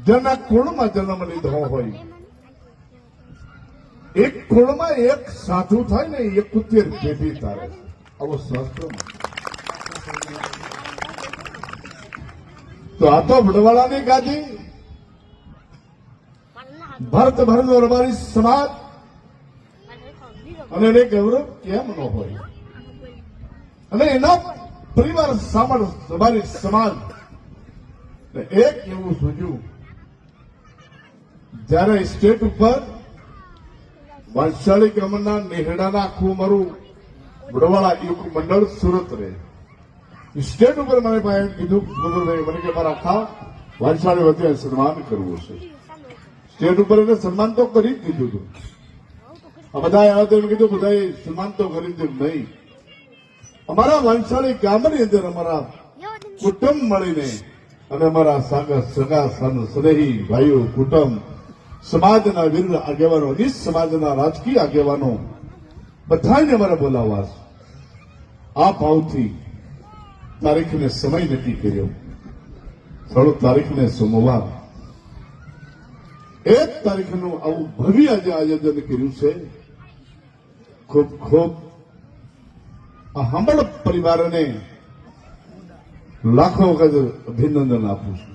જેના કુળમાં જન્મ લીધો હોય, એક કુળમાં એક સાધુ થાય ને 71 પેઢી તારે, આવો શાસ્ત્રમાં. તો આ તો વડવાળાની ગાદી, ભરત ભરત અમારી સમાજ, અને એને ગૌરવ કેમ ન હોય? અને એના પરિવાર સામળ અમારી સમાજ એક એવું સૂજ્યું, જયારે સ્ટેટ ઉપર વંશાળી ક્રમના નેહડાના આખું મારું વડવાળા યુવક મંડળ સુરત રહે. સ્ટેટ ઉપર મને પાસે કીધું ગુરુભાઈ મને કે મારા આખા વંશાળી વચ્ચે સન્માન કરવું છે. સ્ટેટ ઉપર એને સન્માન તો કરી જ દીધું હતું. આ બધા આવ્યા તો એમ કીધું બધાએ સન્માન તો કરી દીધું નહીં. અમારા વંશાળી ગામની અંદર અમારા કુટુંબ મળીને અને અમારા સગા સ્નેહી ભાઈઓ કુટુંબ, સમાજના વીર આગેવાનો, નિજ સમાજના રાજકીય આગેવાનો બધાને અમારે બોલાવવા છે. આ ભાવથી તારીખને સમય નક્કી કર્યો. 16 તારીખને સોમવાર, 1 તારીખનું આવું ભવ્ય આજે આયોજન કર્યું છે. ખૂબ ખૂબ આ હંબળ પરિવારને લાખો વખત અભિનંદન આપું છું.